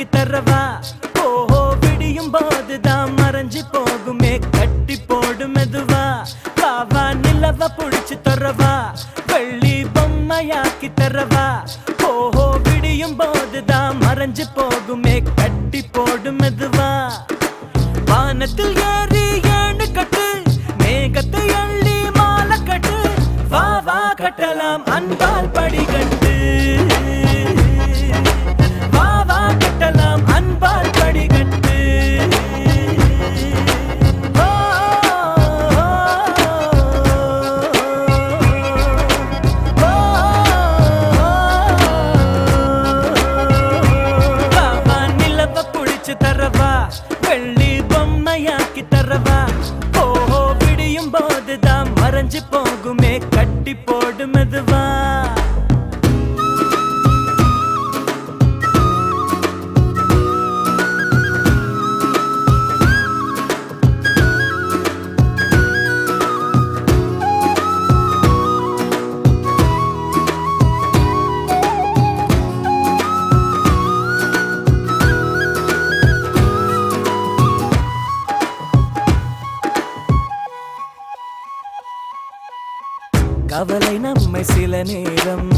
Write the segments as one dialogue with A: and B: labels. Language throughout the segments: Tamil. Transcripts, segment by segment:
A: பொம்மையாக்கி தரவா ஓஹோ விடியும் போதுதான் மறைஞ்சு போகுமே கட்டி போடு மெதுவா காவா நிலவ புடிச்சு தரவா வெள்ளி பொம்மையாக்கி தரவா ஓஹோ விடியும் போதுதான் மறைஞ்சு போகுமே கட்டி போடு மெதுவா வானத்தில் ஏறி ஏணு கட்டு மேகத்தை அள்ளி மாலை கட்டு வா வா கட்டலாம் அன்பால் படிகட்டு வா வா கட்டலாம் அன்பால் படிகட்டு நிலவ புடிச்சு தரவா வெள்ளி பொம்மையாக்கி தரவா ஓஹோ விடியும் போதுதான் மறைஞ்சு போகுமே கட்டி போடு மெதுவா கவலை நம்மை சில நேரம்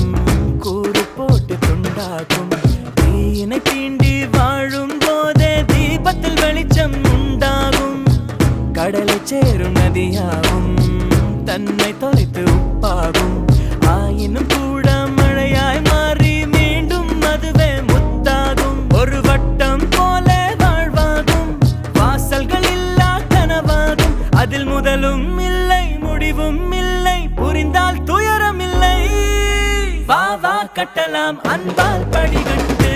A: கூறு போட்டு துண்டாகும் தீயினை தீண்டி வாழும் போதே தீபத்தில் வெளிச்சம் உண்டாகும் கடலை சேரும் நதியாகும் தன்னை தொலைத்து உப்பாகும் ஆயினும் கூட மழையாய் மாறி மீண்டும் அதுவே முத்தாகும் ஒரு வட்டம் போல வாழ்வாகும் வாசல்கள் இல்லா கனவாகும் அதில் முதலும் இல்லை முடிவும் இல்லை புரிந்தால் துயரம் இல்லை வா வா கட்டலாம் அன்பால் படிகட்டு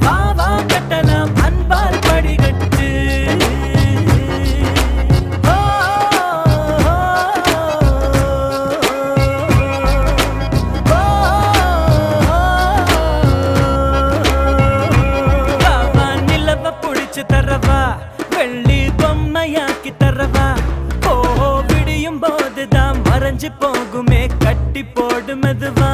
A: வா வா கட்டலாம் அன்பால் படிகட்டு நிலவ புடிச்சு தரவா வெள்ளி பொம்மையாக்கி தரவா ஓஹோ விடியும் போதுதான் மறைஞ்சு போகுமே கட்டி போடு மெதுவா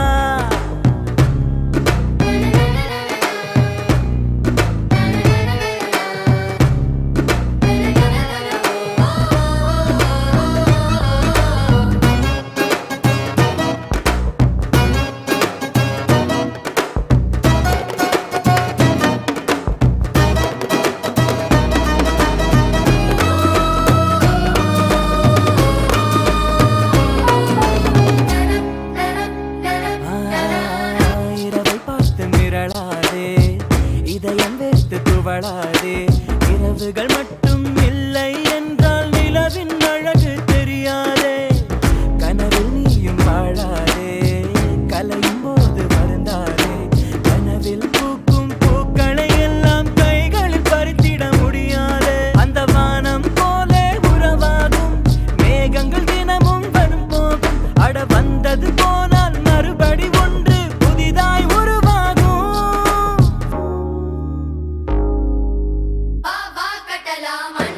A: இதயம் வேர்த்து துவளாதே இரவுகள் மட்டும் இல்லை என்றால் நிலவின் அழகு தெரியாதே கனவில் நீயும் வாழாதே கலையும் போது வருந்தாதே கனவில் பூக்கும் பூக்களை எல்லாம் கைகளில் பறித்திட முடியாதே அந்த வானம் போல உறவாகும் மேகங்கள் தினமும் வரும் போகும் அட வந்தது போனால் மறுபடி ஒன்று புதிதாய் உருவாகும்
B: Lama